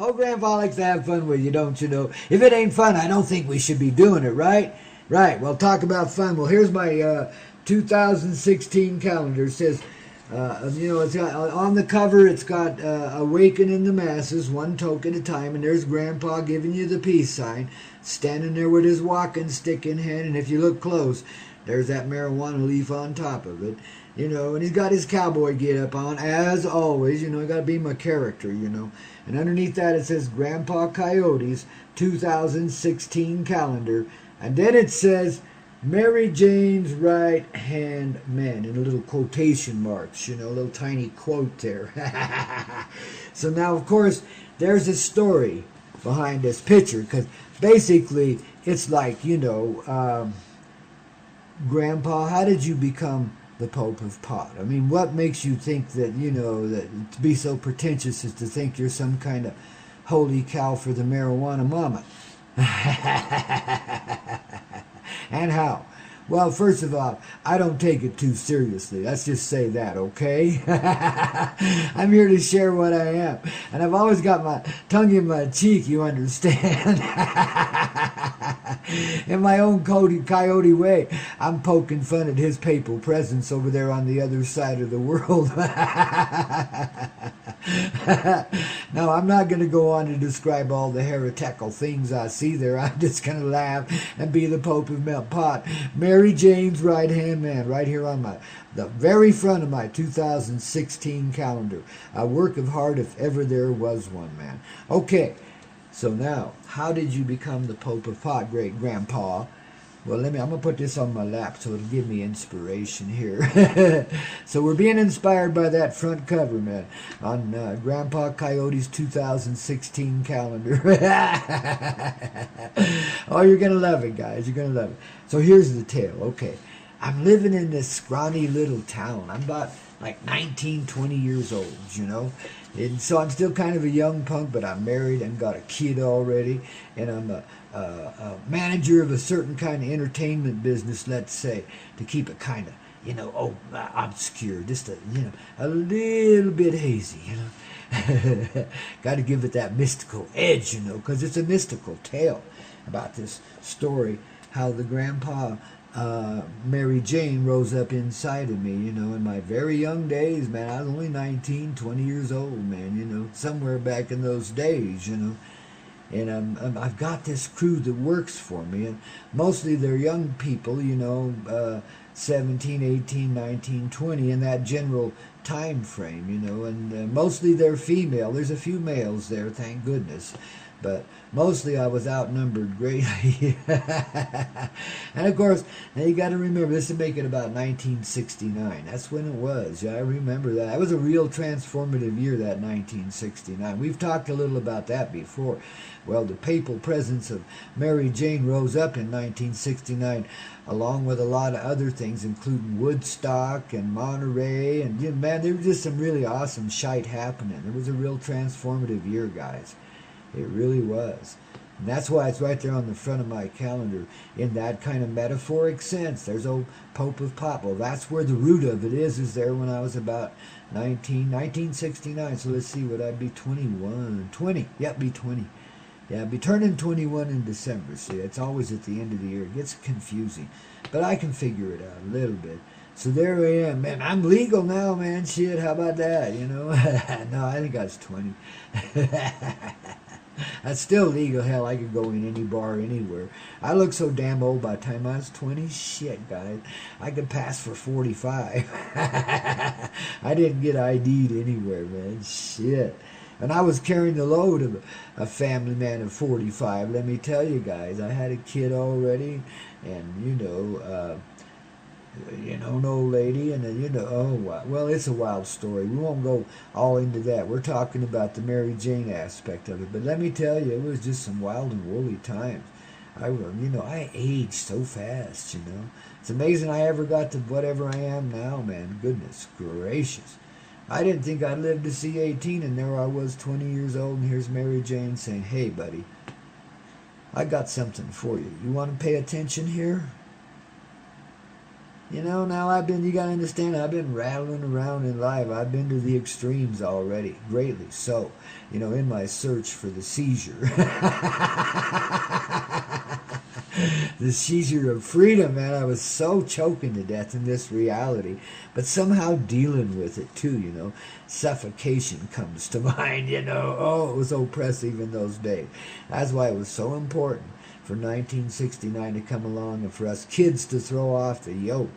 Oh, Grandpa likes to have fun with you, don't you know? If it ain't fun, I don't think we should be doing it, right? Right. Well, talk about fun. Well, here's my 2016 calendar. It says, it's got, on the cover, it's got awakening the masses, one toke at a time, and there's Grandpa giving you the peace sign, standing there with his walking stick in hand, and if you look close, there's that marijuana leaf on top of it. And he's got his cowboy get up on, as always. I got to be my character, And underneath that it says Grandpa Coyote's 2016 calendar. And then it says Mary Jane's right hand man in little quotation marks, a little tiny quote there. So now, of course, there's a story behind this picture, because basically it's like, Grandpa, how did you become the Pope of Pot? I mean, what makes you think that, that to be so pretentious as to think you're some kind of holy cow for the marijuana mama? And how? Well, first of all, I don't take it too seriously. Let's just say that, okay? I'm here to share what I am. And I've always got my tongue in my cheek, you understand? In my own coyote way, I'm poking fun at his papal presence over there on the other side of the world. Now, I'm not going to go on to describe all the heretical things I see there. I'm just going to laugh and be the Pope of Mount Pot. Mary Jane's right-hand man, right here on the very front of my 2016 calendar. A work of art if ever there was one, man. Okay, so now, how did you become the Pope of Pot, great Grandpa? Well, I'm going to put this on my lap so it'll give me inspiration here. So we're being inspired by that front cover, man, on Grandpa Coyote's 2016 calendar. Oh, you're going to love it, guys. You're going to love it. So here's the tale. Okay, I'm living in this scrawny little town. I'm about like 19, 20 years old, And so I'm still kind of a young punk, but I'm married and got a kid already. And I'm a manager of a certain kind of entertainment business, let's say, to keep it kind of, obscure, just a little bit hazy, Got to give it that mystical edge, because it's a mystical tale about this story, how the Grandpa Mary Jane rose up inside of me, in my very young days, man. I was only 19, 20 years old, man, somewhere back in those days, And I've got this crew that works for me, and mostly they're young people, 17, 18, 19, 20, in that general time frame, and mostly they're female. There's a few males there, thank goodness. But mostly I was outnumbered greatly. And of course, now you got to remember, this to make it about 1969. That's when it was. Yeah, I remember that. That was a real transformative year, that 1969. We've talked a little about that before. Well, the papal presence of Mary Jane rose up in 1969, along with a lot of other things, including Woodstock and Monterey. And, man, there was just some really awesome shite happening. It was a real transformative year, guys. It really was. And that's why it's right there on the front of my calendar in that kind of metaphoric sense. There's old Pope of Pot. Well, that's where the root of it is there when I was about 1969. So let's see, would I be 21? 20. Yep, be 20. Yeah, I'd be turning 21 in December. See, it's always at the end of the year. It gets confusing. But I can figure it out a little bit. So there I am, man. I'm legal now, man. Shit, how about that, No, I think I was 20. That's still legal. Hell, I could go in any bar anywhere. I look so damn old by the time I was 20. Shit, guys. I could pass for 45. I didn't get ID'd anywhere, man. Shit. And I was carrying the load of a family man of 45. Let me tell you, guys. I had a kid already. And, an old lady, and well, it's a wild story. We won't go all into that. We're talking about the Mary Jane aspect of it. But let me tell you, it was just some wild and woolly times. I aged so fast, It's amazing I ever got to whatever I am now, man. Goodness gracious. I didn't think I'd live to see 18, and there I was, 20 years old, and here's Mary Jane saying, "Hey, buddy, I got something for you. You want to pay attention here?" You know, now you gotta understand, I've been rattling around in life. I've been to the extremes already, greatly so, you know, in my search for the seizure. The seizure of freedom, man. I was so choking to death in this reality, but somehow dealing with it too, you know. Suffocation comes to mind, you know. Oh, it was oppressive in those days. That's why it was so important for 1969 to come along and for us kids to throw off the yoke.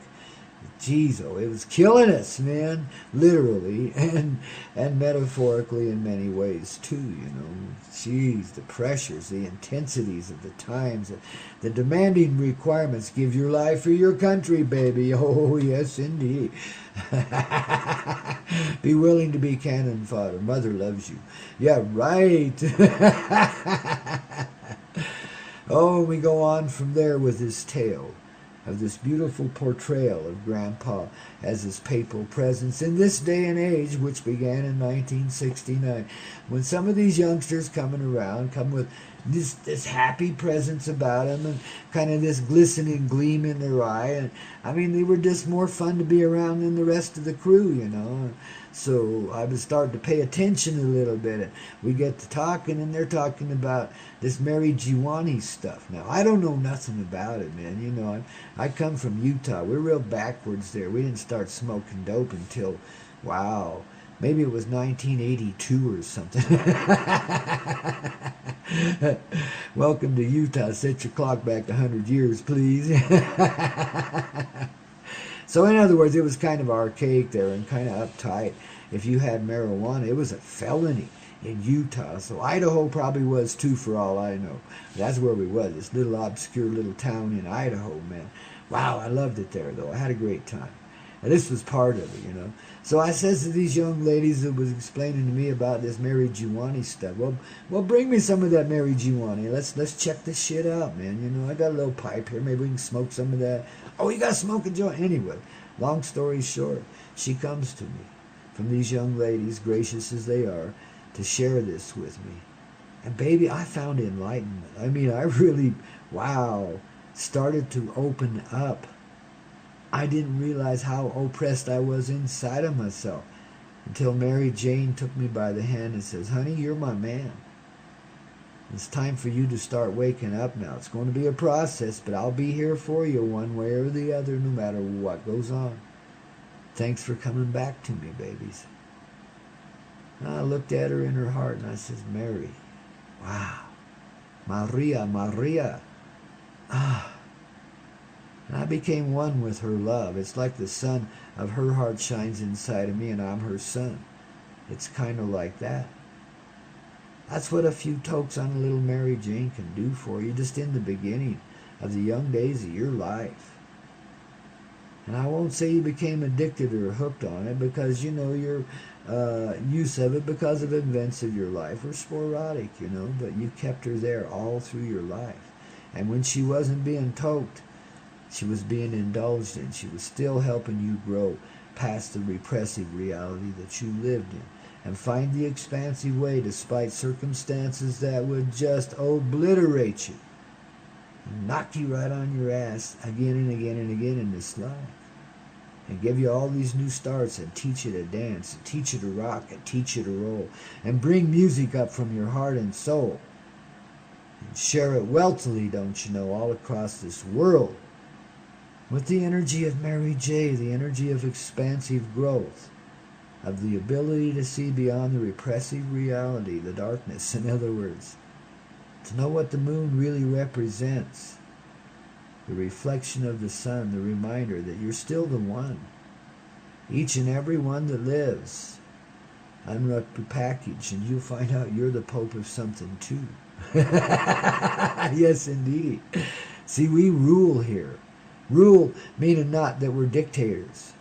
Jeez, oh, it was killing us, man, literally and metaphorically in many ways too, you know. Jeez, the pressures, the intensities of the times, the demanding requirements. Give your life for your country, baby. Oh, yes, indeed. Be willing to be cannon fodder. Mother loves you. Yeah, right. Oh, we go on from there with this tale of this beautiful portrayal of Grandpa as his papal presence in this day and age, which began in 1969, when some of these youngsters come with this happy presence about them and kind of this glistening gleam in their eye. And I mean, they were just more fun to be around than the rest of the crew, you know. So I was starting to pay attention a little bit. And we get to talking, and they're talking about this marijuana stuff. Now, I don't know nothing about it, man. You know, I come from Utah. We're real backwards there. We didn't start smoking dope until, wow, maybe it was 1982 or something. Welcome to Utah. Set your clock back 100 years, please. So in other words, it was kind of archaic there and kind of uptight. If you had marijuana, it was a felony in Utah. So Idaho probably was too, for all I know. That's where we was, this little obscure little town in Idaho, man. Wow, I loved it there, though. I had a great time. And this was part of it, you know. So I says to these young ladies that was explaining to me about this marijuana stuff, well, bring me some of that marijuana. Let's check this shit out, man. You know, I got a little pipe here. Maybe we can smoke some of that. Oh, you got to smoke a joint? Anyway, long story short, she comes to me from these young ladies, gracious as they are, to share this with me. And baby, I found enlightenment. I mean, I really, wow, started to open up. I didn't realize how oppressed I was inside of myself until Mary Jane took me by the hand and says, honey, you're my man. It's time for you to start waking up now. It's going to be a process, but I'll be here for you one way or the other, no matter what goes on. Thanks for coming back to me, babies. And I looked at her in her heart and I says, Mary, wow, Maria. And I became one with her love. It's like the sun of her heart shines inside of me and I'm her son. It's kind of like that. That's what a few tokes on a little Mary Jane can do for you just in the beginning of the young days of your life. And I won't say you became addicted or hooked on it, because, you know, your use of it because of events of your life were sporadic, you know, but you kept her there all through your life. And when she wasn't being toked, she was being indulged in. She was still helping you grow past the repressive reality that you lived in and find the expansive way despite circumstances that would just obliterate you and knock you right on your ass again and again and again in this life, and give you all these new starts and teach you to dance and teach you to rock and teach you to roll and bring music up from your heart and soul and share it wealthily, don't you know, all across this world with the energy of Mary J., the energy of expansive growth, of the ability to see beyond the repressive reality, the darkness, in other words, to know what the moon really represents, the reflection of the sun, the reminder that you're still the one, each and every one that lives. Unwrap your package and you'll find out you're the Pope of something too. Yes, indeed. See, we rule here. Rule meaning not that we're dictators.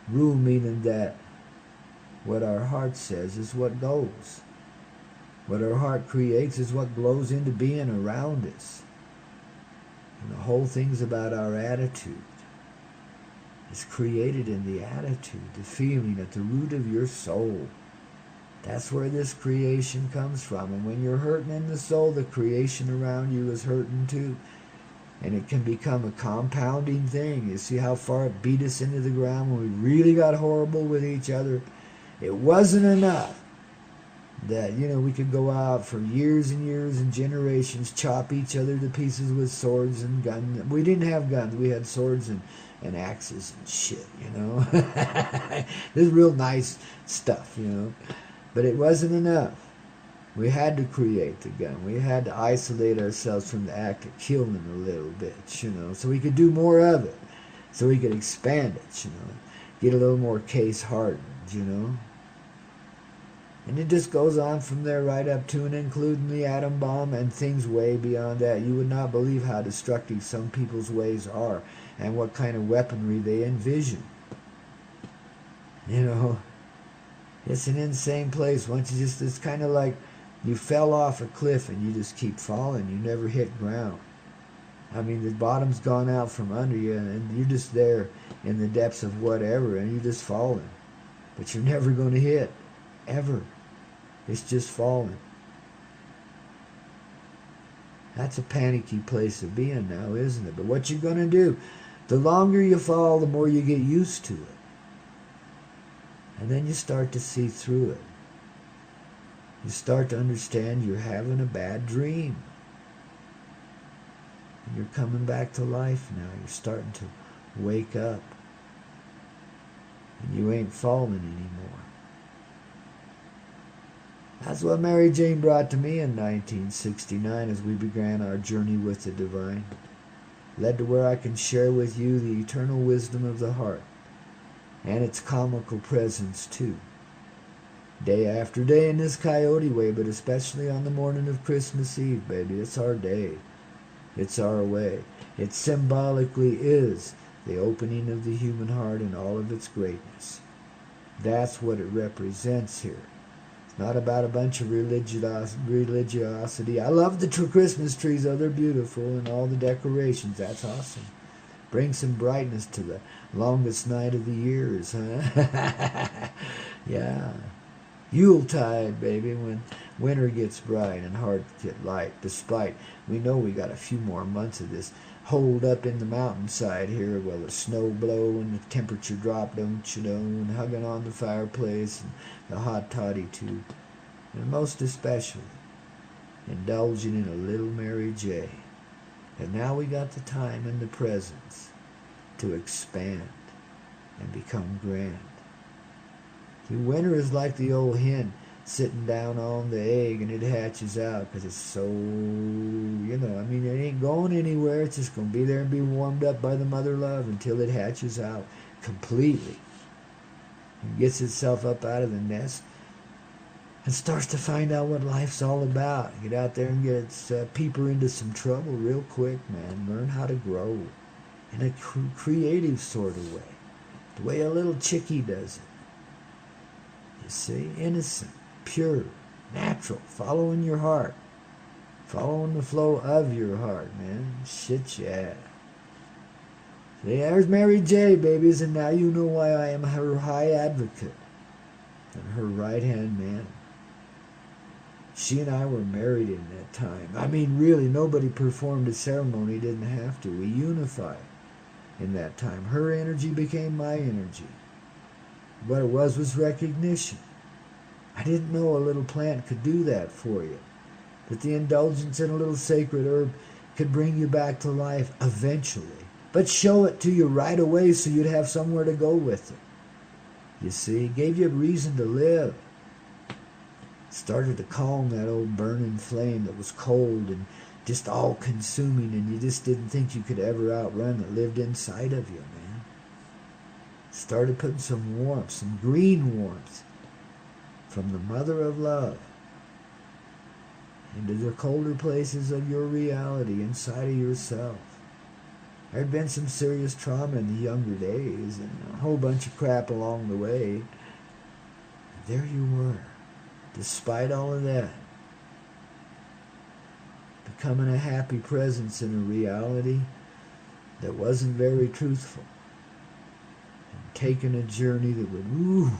Rule meaning that what our heart says is what goes. What our heart creates is what glows into being around us. And the whole thing's about our attitude. It's created in the attitude, the feeling at the root of your soul. That's where this creation comes from. And when you're hurting in the soul, the creation around you is hurting too. And it can become a compounding thing. You see how far it beat us into the ground when we really got horrible with each other? It wasn't enough that, we could go out for years and years and generations, chop each other to pieces with swords and guns. We didn't have guns. We had swords and axes and shit, This is real nice stuff, But it wasn't enough. We had to create the gun. We had to isolate ourselves from the act of killing a little bit, so we could do more of it, so we could expand it, get a little more case hardened, And it just goes on from there right up to and including the atom bomb and things way beyond that. You would not believe how destructive some people's ways are and what kind of weaponry they envision. It's an insane place. Once you it's kind of like you fell off a cliff and you just keep falling. You never hit ground. I mean, the bottom's gone out from under you and you're just there in the depths of whatever and you're just falling. But you're never going to hit, ever. It's just falling. That's a panicky place to be in now, isn't it? But what you're going to do, the longer you fall, the more you get used to it. And then you start to see through it. You start to understand you're having a bad dream. And you're coming back to life now. You're starting to wake up. And you ain't falling anymore. That's what Mary Jane brought to me in 1969 as we began our journey with the divine. Led to where I can share with you the eternal wisdom of the heart and its comical presence too. Day after day in this Coyote way, but especially on the morning of Christmas Eve, baby. It's our day. It's our way. It symbolically is the opening of the human heart in all of its greatness. That's what it represents here. Not about a bunch of religiosity. I love the Christmas trees, though. They're beautiful, and all the decorations. That's awesome. Bring some brightness to the longest night of the years, huh? Yeah. Yuletide, baby, when winter gets bright and hearts get light. Despite, we know we got a few more months of this holed up in the mountainside here while the snow blow and the temperature drop, don't you know, and hugging on the fireplace and the hot toddy too. And most especially, indulging in a little Mary J. And now we got the time and the presence to expand and become grand. See, winter is like the old hen sitting down on the egg and it hatches out because it's so, it ain't going anywhere. It's just going to be there and be warmed up by the mother love until it hatches out completely and gets itself up out of the nest and starts to find out what life's all about. Get out there and get its peeper into some trouble real quick, man. Learn how to grow in a creative sort of way, the way a little chickie does it. You see, innocent, pure, natural, following your heart, following the flow of your heart, man. Shit, yeah. See, there's Mary J, babies, and now you know why I am her high advocate and her right-hand man. She and I were married in that time. I mean, really, nobody performed a ceremony, didn't have to. We unified in that time. Her energy became my energy. What it was recognition. I didn't know a little plant could do that for you. That the indulgence in a little sacred herb could bring you back to life eventually. But show it to you right away so you'd have somewhere to go with it. You see, it gave you a reason to live. Started to calm that old burning flame that was cold and just all-consuming, and you just didn't think you could ever outrun that lived inside of you, man. Started putting some warmth, some green warmth from the mother of love into the colder places of your reality inside of yourself. There had been some serious trauma in the younger days and a whole bunch of crap along the way. And there you were, despite all of that, becoming a happy presence in a reality that wasn't very truthful. And taking a journey that would,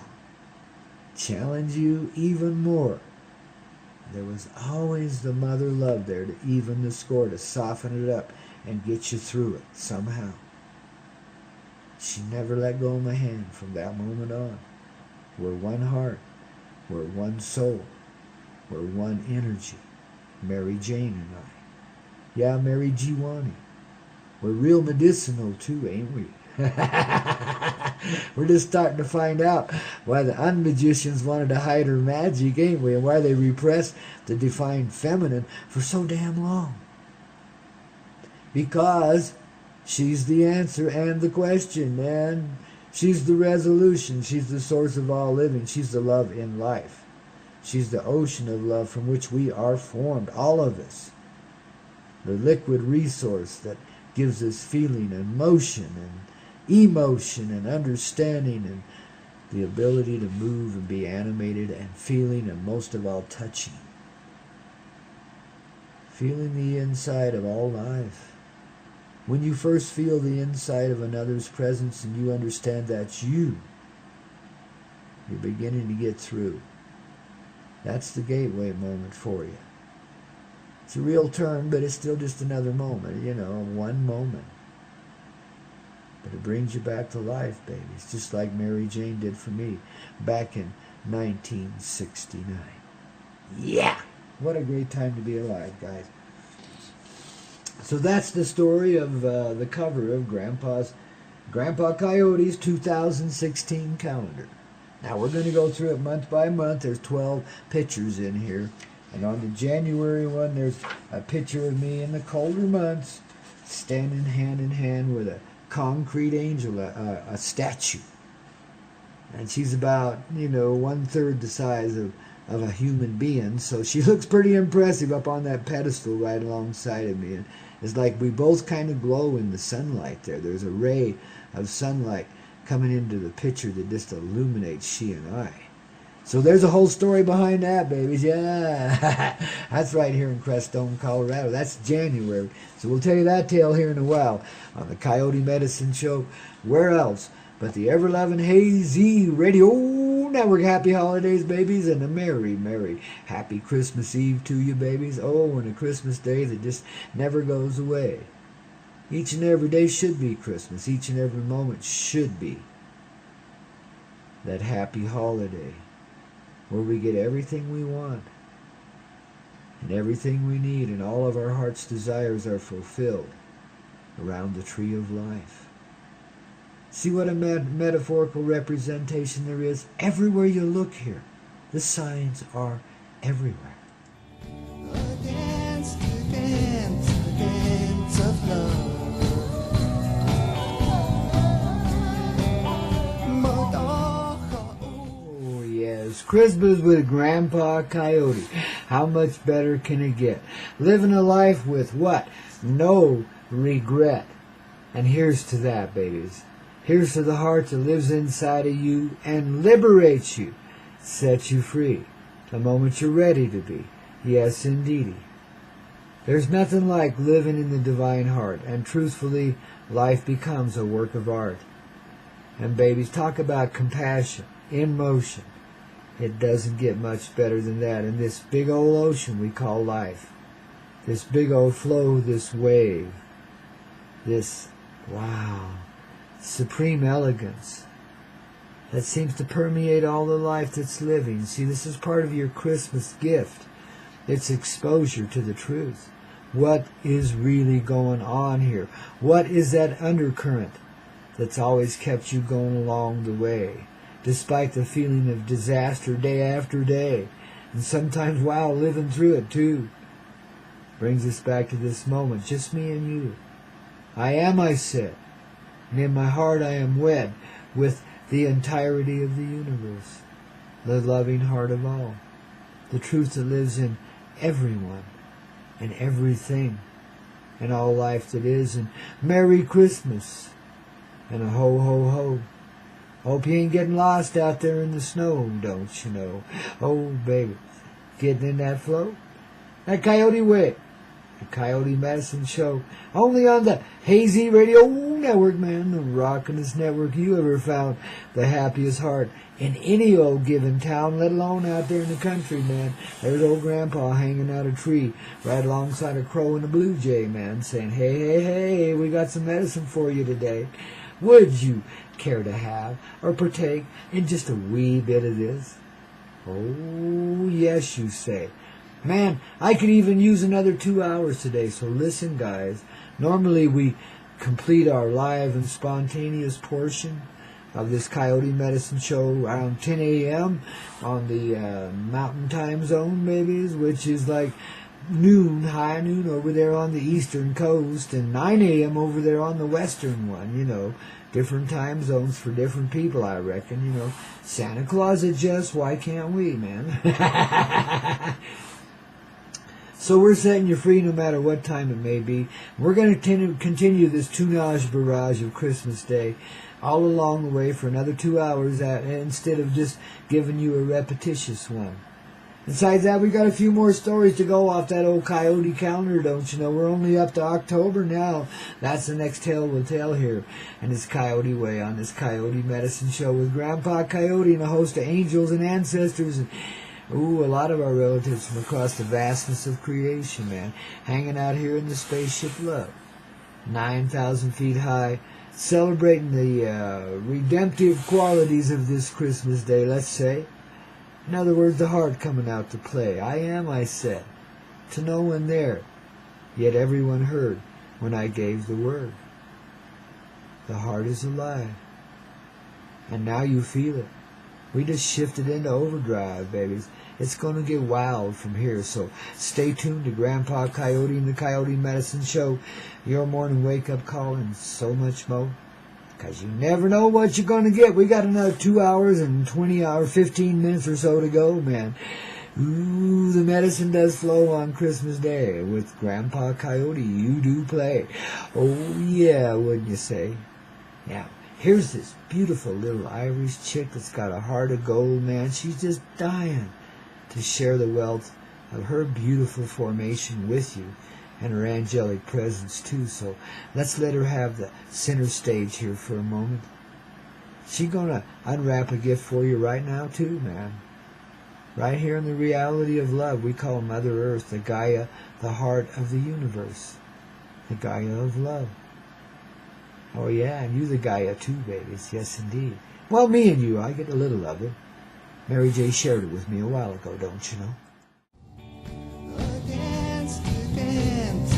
challenge you even more. There was always the mother love there to even the score, to soften it up and get you through it somehow. She never let go of my hand from that moment on. We're one heart. We're one soul. We're one energy. Mary Jane and I. Yeah, Mary Giwani. We're real medicinal too, ain't we? We're just starting to find out why the unmagicians wanted to hide her magic, ain't we? And why they repressed the divine feminine for so damn long. Because she's the answer and the question, man. She's the resolution. She's the source of all living. She's the love in life. She's the ocean of love from which we are formed, all of us. The liquid resource that gives us feeling and motion and emotion and understanding and the ability to move and be animated and feeling and most of all touching. Feeling the inside of all life. When you first feel the inside of another's presence and you understand that's you're beginning to get through. That's the gateway moment for you. It's a real turn, but it's still just another moment, one moment. But it brings you back to life, baby. It's just like Mary Jane did for me back in 1969. Yeah! What a great time to be alive, guys. So that's the story of the cover of Grandpaw Koyote's 2016 calendar. Now we're going to go through it month by month. There's 12 pictures in here. And on the January one, there's a picture of me in the colder months standing hand in hand with a concrete angel, a statue. And she's about, 1/3 the size of a human being. So she looks pretty impressive up on that pedestal right alongside of me. And it's like we both kind of glow in the sunlight there. There's a ray of sunlight coming into the picture that just illuminates she and I. So there's a whole story behind that, babies. Yeah, that's right here in Crestone, Colorado. That's January. So we'll tell you that tale here in a while on the Coyote Medicine Show. Where else but the ever-loving Hazy Radio Network. Happy holidays, babies, and a merry, merry, happy Christmas Eve to you, babies. Oh, and a Christmas day that just never goes away. Each and every day should be Christmas. Each and every moment should be that happy holiday where we get everything we want and everything we need, and all of our heart's desires are fulfilled around the tree of life. See what a metaphorical representation there is? Everywhere you look here, the signs are everywhere. Dance, dance, dance of love. Oh yes, Christmas with Grandpa Coyote. How much better can it get? Living a life with what? No regret. And here's to that, babies. Here's to the heart that lives inside of you and liberates you, sets you free, the moment you're ready to be. Yes, indeedy. There's nothing like living in the divine heart, and truthfully, life becomes a work of art. And babies, talk about compassion in motion. It doesn't get much better than that in this big old ocean we call life. This big old flow, this wave, this, wow, supreme elegance that seems to permeate all the life that's living. See, this is part of your Christmas gift. It's exposure to the truth. What is really going on here? What is that undercurrent that's always kept you going along the way, despite the feeling of disaster day after day, and sometimes, wow, living through it too? Brings us back to this moment, just me and you. I am, I said, and in my heart I am wed with the entirety of the universe, the loving heart of all, the truth that lives in everyone and everything and all life that is. And Merry Christmas and a ho ho ho. Hope you ain't getting lost out there in the snow, don't you know? Oh baby, getting in that flow, that Coyote way, the Coyote Medicine Show, only on the Hazy Radio network, man, the rockin'est network you ever found, the happiest heart in any old given town, let alone out there in the country, man. There's old Grandpa hanging out a tree right alongside a crow and a blue jay, man, saying, hey, hey, hey, we got some medicine for you today. Would you care to have or partake in just a wee bit of this? Oh, yes, you say. Man, I could even use another 2 hours today, so listen, guys. Normally we complete our live and spontaneous portion of this Coyote Medicine Show around 10 a.m. on the Mountain Time Zone, babies, which is like noon, high noon over there on the eastern coast, and 9 a.m. over there on the western one, you know. Different time zones for different people, I reckon, you know. Santa Claus adjusts, why can't we, man? So we're setting you free no matter what time it may be. We're going to continue this tunage barrage of Christmas Day all along the way for another 2 hours instead of just giving you a repetitious one. Besides that, we got a few more stories to go off that old Coyote calendar, don't you know? We're only up to October now. That's the next tale we'll tell here. And it's Coyote Way on this Coyote Medicine Show with Grandpa Coyote and a host of angels and ancestors and a lot of our relatives from across the vastness of creation, man, hanging out here in the spaceship Love, 9,000 feet high, celebrating the redemptive qualities of this Christmas Day, let's say. In other words, the heart coming out to play. I am, I said, to no one there, yet everyone heard when I gave the word. The heart is alive, and now you feel it. We just shifted into overdrive, babies. It's going to get wild from here, so stay tuned to Grandpa Coyote and the Coyote Medicine Show, your morning wake-up call, and so much more. Because you never know what you're going to get. We got another 2 hours and 15 minutes or so to go, man. Ooh, the medicine does flow on Christmas Day. With Grandpa Coyote, you do play. Oh, yeah, wouldn't you say? Yeah. Here's this beautiful little Irish chick that's got a heart of gold, man. She's just dying to share the wealth of her beautiful formation with you and her angelic presence too. So let's let her have the center stage here for a moment. She's gonna unwrap a gift for you right now too, man. Right here in the reality of love we call Mother Earth, the Gaia, the heart of the universe, the Gaia of love. Oh yeah, and you the Gaia too, babies. Yes, indeed. Well, me and you, I get a little of it. Mary J. shared it with me a while ago, don't you know? Against the dance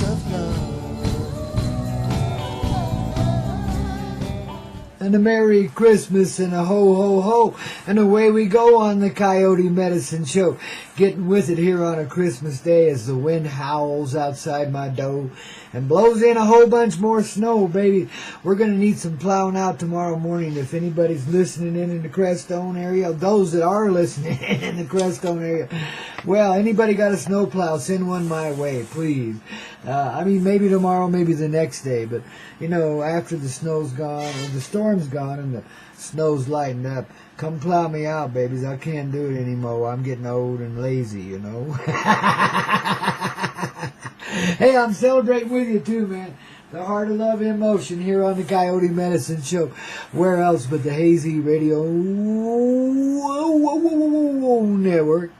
of love. And a Merry Christmas and a ho, ho, ho. And away we go on the Coyote Medicine Show. Getting with it here on a Christmas Day as the wind howls outside my door and blows in a whole bunch more snow, baby. We're going to need some plowing out tomorrow morning if anybody's listening in the Crestone area. Those that are listening in the Crestone area. Well, anybody got a snow plow, send one my way, please. I mean, maybe tomorrow, maybe the next day. But, you know, after the snow's gone, or the storm's gone and the snow's lightened up, come plow me out, babies. I can't do it anymore. I'm getting old and lazy, you know. Hey, I'm celebrating with you too, man. The Heart of Love in Motion here on the Coyote Medicine Show. Where else but the Hazy Radio Network.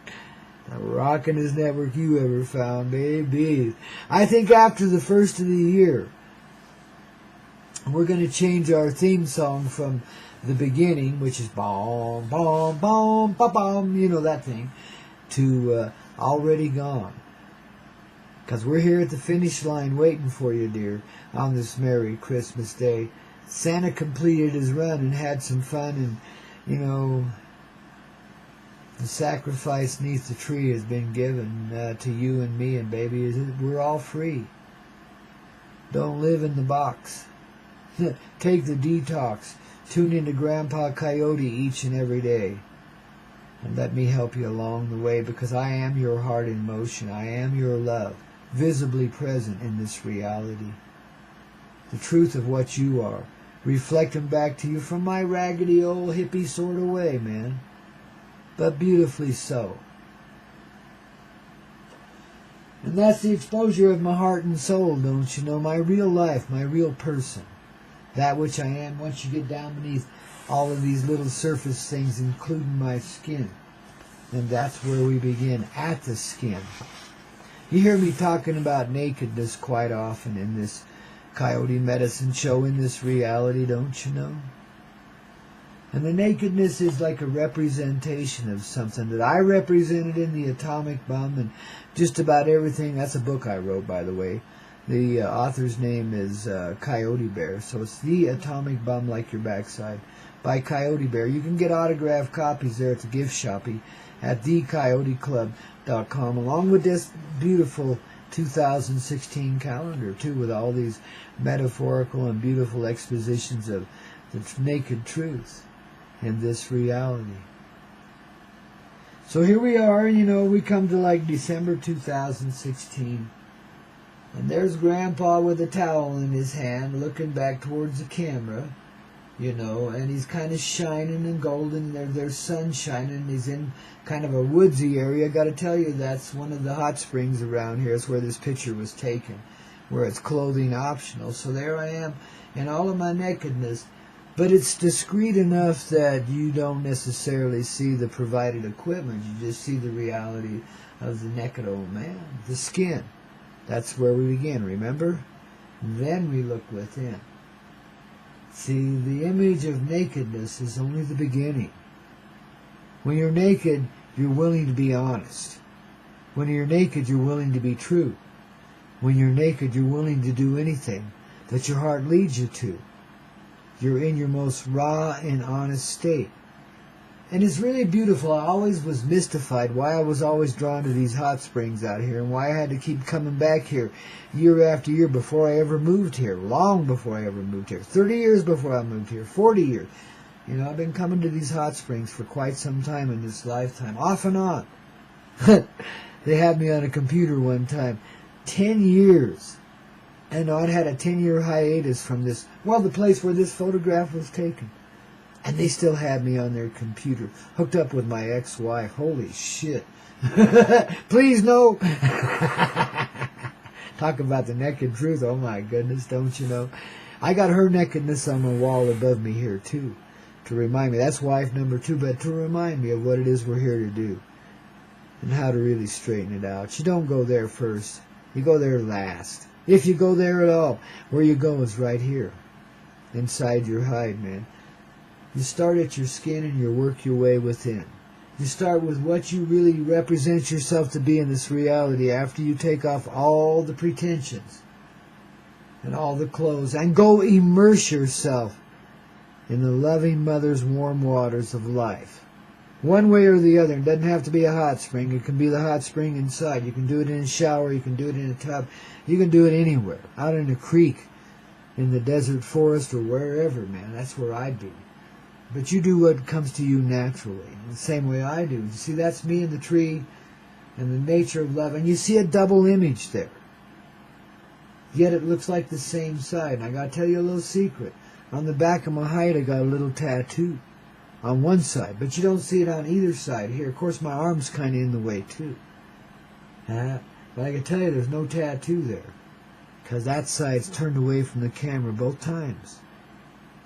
The rockin'est network you ever found, baby. I think after the first of the year, we're going to change our theme song from the beginning, which is bom, bom, bom, bom, bom, you know that thing, to Already Gone. Because we're here at the finish line waiting for you, dear, on this Merry Christmas Day. Santa completed his run and had some fun, and, you know, the sacrifice neath the tree has been given to you and me, and baby, we're all free. Don't live in the box. Take the detox. Tune into Grandpa Coyote each and every day. And let me help you along the way, because I am your heart in motion. I am your love, visibly present in this reality. The truth of what you are, reflecting back to you from my raggedy old hippie sort of way, man. But beautifully so. And that's the exposure of my heart and soul, don't you know? My real life, my real person. That which I am once you get down beneath all of these little surface things, including my skin. And that's where we begin, at the skin. You hear me talking about nakedness quite often in this Coyote Medicine show, in this reality, don't you know? And the nakedness is like a representation of something that I represented in the atomic bomb and just about everything. That's a book I wrote, by the way. The author's name is Coyote Bear. So it's The Atomic Bomb Like Your Backside by Coyote Bear. You can get autographed copies there at the gift shoppy at thecoyoteclub.com, along with this beautiful 2016 calendar, too, with all these metaphorical and beautiful expositions of the naked truth in this reality. So here we are, and we come to like December 2016, and there's Grandpa with a towel in his hand looking back towards the camera, and he's kind of shining and golden. There's sun shining, and he's in kind of a woodsy area. Got to tell you, that's one of the hot springs around here. It's where this picture was taken, where it's clothing optional. So there I am in all of my nakedness. But it's discreet enough that you don't necessarily see the provided equipment. You just see the reality of the naked old man, the skin. That's where we begin, remember? Then we look within. See, the image of nakedness is only the beginning. When you're naked, you're willing to be honest. When you're naked, you're willing to be true. When you're naked, you're willing to do anything that your heart leads you to. You're in your most raw and honest state. And it's really beautiful. I always was mystified why I was always drawn to these hot springs out here and why I had to keep coming back here year after year before I ever moved here, long before I ever moved here, 30 years before I moved here, 40 years. I've been coming to these hot springs for quite some time in this lifetime, off and on. They had me on a computer one time, 10 years. And I'd had a 10-year hiatus from this, the place where this photograph was taken. And they still had me on their computer, hooked up with my ex-wife. Holy shit. Please, no. Talk about the naked truth. Oh, my goodness, don't you know? I got her nakedness on the wall above me here, too, to remind me. That's wife number 2, but to remind me of what it is we're here to do and how to really straighten it out. You don't go there first. You go there last. If you go there at all, where you go is right here, inside your hide, man. You start at your skin and you work your way within. You start with what you really represent yourself to be in this reality after you take off all the pretensions and all the clothes and go immerse yourself in the loving mother's warm waters of life. One way or the other. It doesn't have to be a hot spring. It can be the hot spring inside. You can do it in a shower. You can do it in a tub. You can do it anywhere. Out in a creek, in the desert forest, or wherever, man. That's where I'd be. But you do what comes to you naturally, the same way I do. You see, that's me in the tree and the nature of love. And you see a double image there. Yet it looks like the same side. And I got to tell you a little secret. On the back of my hide, I got a little tattoo on one side. But you don't see it on either side here. Of course, my arm's kind of in the way, too. But I can tell you there's no tattoo there. Because that side's turned away from the camera both times.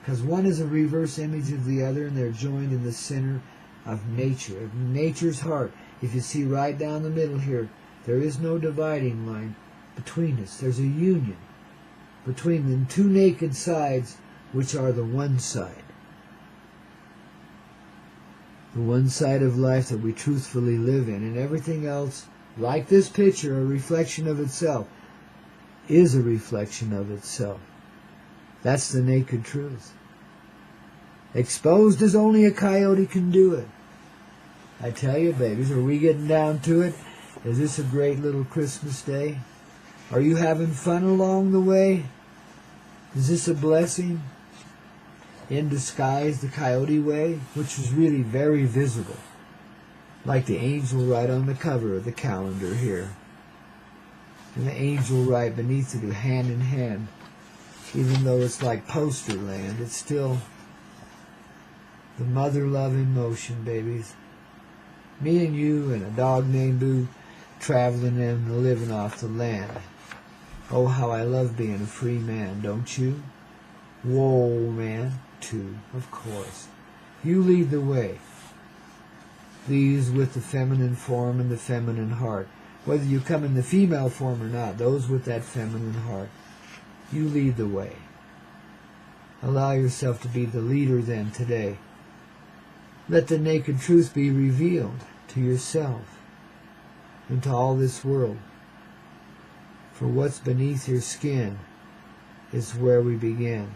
Because one is a reverse image of the other, and they're joined in the center of nature, of nature's heart. If you see right down the middle here, there is no dividing line between us. There's a union between the two naked sides, which are the one side. The one side of life that we truthfully live in. And everything else, like this picture, a reflection of itself, is a reflection of itself. That's the naked truth. Exposed as only a coyote can do it. I tell you, babies, are we getting down to it? Is this a great little Christmas day? Are you having fun along the way? Is this a blessing? In disguise, the coyote way, which is really very visible. Like the angel right on the cover of the calendar here. And the angel right beneath it, hand in hand. Even though it's like poster land, it's still the mother love in motion, babies. Me and you and a dog named Boo traveling and living off the land. Oh, how I love being a free man, don't you? Whoa, man, too, of course. You lead the way. These with the feminine form and the feminine heart. Whether you come in the female form or not, those with that feminine heart. You lead the way. Allow yourself to be the leader then today. Let the naked truth be revealed to yourself and to all this world. For what's beneath your skin is where we begin.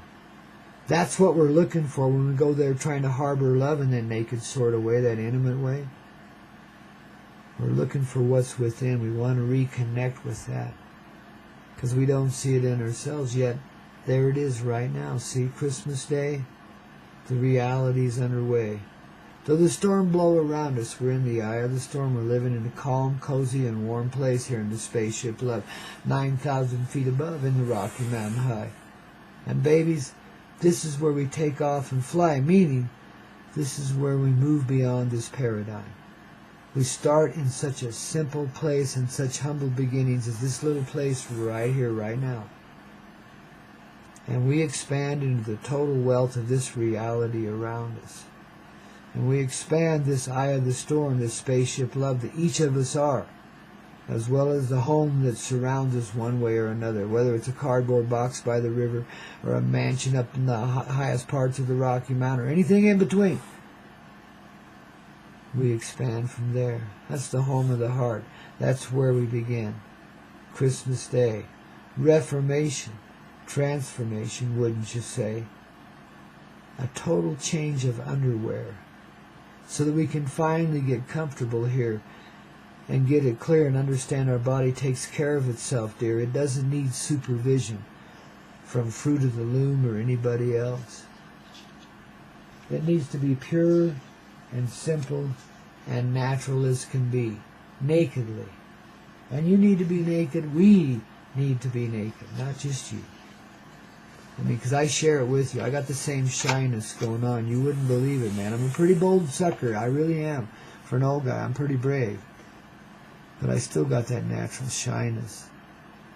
That's what we're looking for when we go there trying to harbor love in that naked sort of way, that intimate way. We're looking for what's within. We want to reconnect with that because we don't see it in ourselves yet. There it is right now. See, Christmas Day, the reality's underway. Though the storm blow around us, we're in the eye of the storm. We're living in a calm, cozy, and warm place here in the spaceship love, 9,000 feet above in the Rocky Mountain High. And babies, this is where we take off and fly, meaning this is where we move beyond this paradigm. We start in such a simple place and such humble beginnings as this little place right here, right now. And we expand into the total wealth of this reality around us. And we expand this eye of the storm, this spaceship love that each of us are, as well as the home that surrounds us one way or another, whether it's a cardboard box by the river or a mansion up in the highest parts of the Rocky Mountain or anything in between. We expand from there. That's the home of the heart. That's where we begin. Christmas Day. Reformation. Transformation, wouldn't you say? A total change of underwear so that we can finally get comfortable here and get it clear and understand our body takes care of itself, dear. It doesn't need supervision from Fruit of the Loom or anybody else. It needs to be pure and simple and natural as can be, nakedly. And you need to be naked. We need to be naked, not just you. I mean, because I share it with you. I got the same shyness going on. You wouldn't believe it, man. I'm a pretty bold sucker. I really am. For an old guy, I'm pretty brave. But I still got that natural shyness.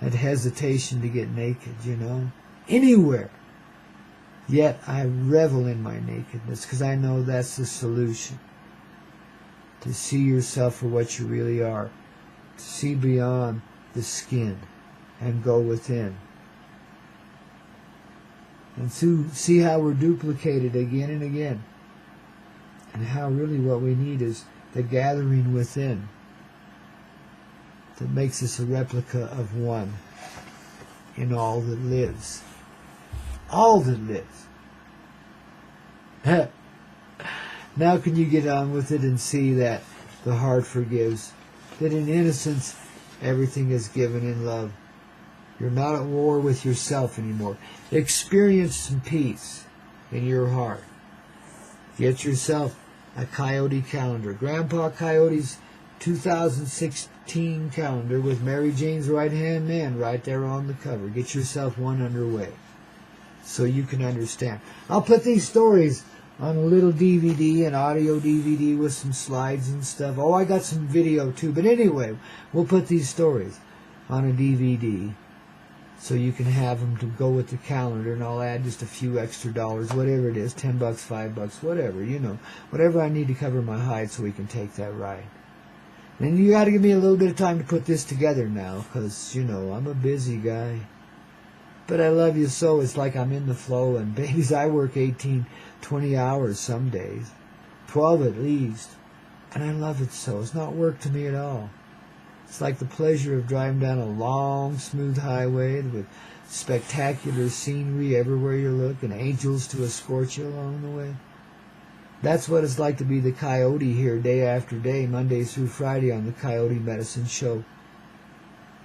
That hesitation to get naked, you know. Anywhere. Yet I revel in my nakedness because I know that's the solution. To see yourself for what you really are. To see beyond the skin and go within. And to see how we're duplicated again and again. And how really what we need is the gathering within that makes us a replica of one in all that lives. All that lives. Now can you get on with it and see that the heart forgives, that in innocence everything is given in love. You're not at war with yourself anymore. Experience some peace in your heart. Get yourself a Coyote calendar. Grandpa Coyote's 2016 calendar with Mary Jane's right-hand man right there on the cover. Get yourself one underway so you can understand. I'll put these stories on a little DVD, an audio DVD with some slides and stuff. Oh, I got some video too. But anyway, we'll put these stories on a DVD so you can have them to go with the calendar, and I'll add just a few extra dollars, whatever it is, $10, $5, whatever, you know, whatever I need to cover my hide so we can take that ride. And you got to give me a little bit of time to put this together now, because, you know, I'm a busy guy. But I love you so. It's like I'm in the flow, and babies, I work 18, 20 hours some days, 12 at least, and I love it so. It's not work to me at all. It's like the pleasure of driving down a long, smooth highway with spectacular scenery everywhere you look and angels to escort you along the way. That's what it's like to be the Coyote here day after day, Monday through Friday on the Coyote Medicine Show.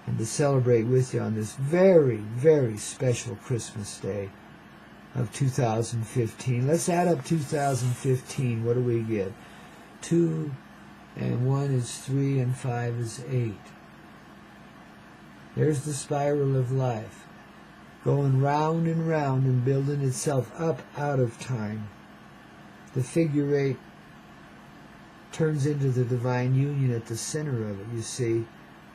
And to celebrate with you on this very, very special Christmas Day of 2015. Let's add up 2015. What do we get? 2 and 1 is 3 and 5 is 8. There's the spiral of life, going round and building itself up out of time. The figure 8 turns into the divine union at the center of it, you see.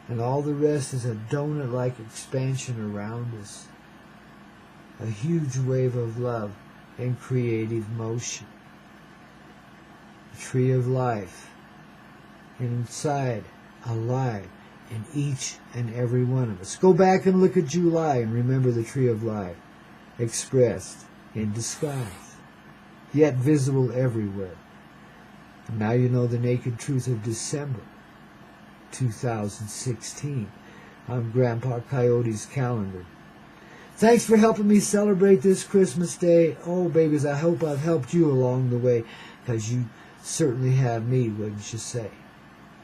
and all the rest is a donut-like expansion around us. A huge wave of love and creative motion. The tree of life, inside, alive, in each and every one of us. Go back and look at July and remember the tree of life, expressed in disguise, yet visible everywhere. And now you know the naked truth of December 2016 on Grandpa Coyote's calendar. Thanks for helping me celebrate this Christmas Day. Oh, babies, I hope I've helped you along the way, because you certainly have me, wouldn't you say?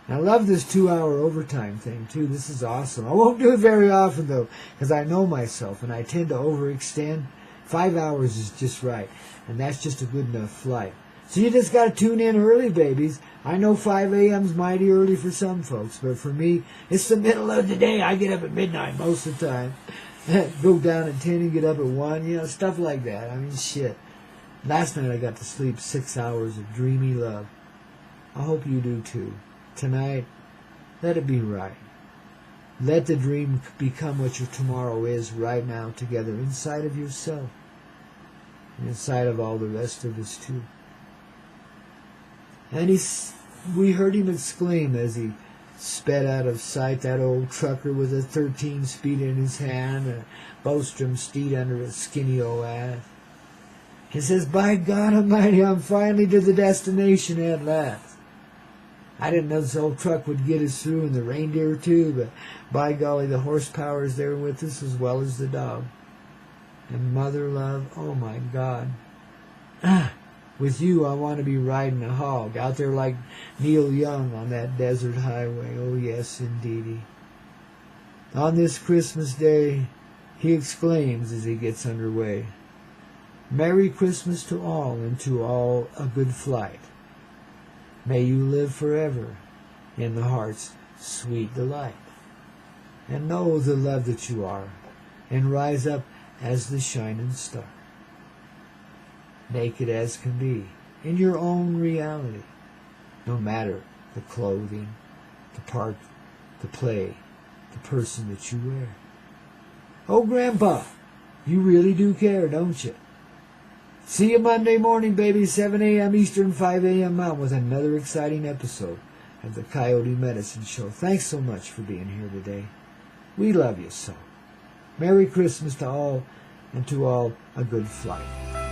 I love this 2-hour overtime thing, too. This is awesome. I won't do it very often, though, because I know myself, and I tend to overextend. 5 hours is just right, and that's just a good enough flight. So you just got to tune in early, babies. I know 5 a.m. is mighty early for some folks, but for me, it's the middle of the day. I get up at midnight most of the time. Go down at 10 and get up at 1, you know, stuff like that. I mean, shit. Last night I got to sleep 6 hours of dreamy love. I hope you do, too. Tonight, let it be right. Let the dream become what your tomorrow is right now together, inside of yourself, and inside of all the rest of us, too. And we heard him exclaim as he sped out of sight, that old trucker with a 13-speed in his hand, a Bostrom steed under a skinny old ass. He says, "By God Almighty, I'm finally to the destination at last." I didn't know this old truck would get us through, and the reindeer too, but by golly, the horsepower is there with us as well as the dog. And mother love, oh my God. With you, I want to be riding a hog, out there like Neil Young on that desert highway. Oh yes, indeedy. On this Christmas Day, he exclaims as he gets underway, "Merry Christmas to all, and to all a good flight. May you live forever in the heart's sweet delight. And know the love that you are, and rise up as the shining star. Naked as can be, in your own reality, no matter the clothing, the part, the play, the person that you wear. Oh, Grandpa, you really do care, don't you? See you Monday morning, baby, 7 a.m. Eastern, 5 a.m. Mountain, with another exciting episode of the Coyote Medicine Show. Thanks so much for being here today. We love you so. Merry Christmas to all, and to all a good flight.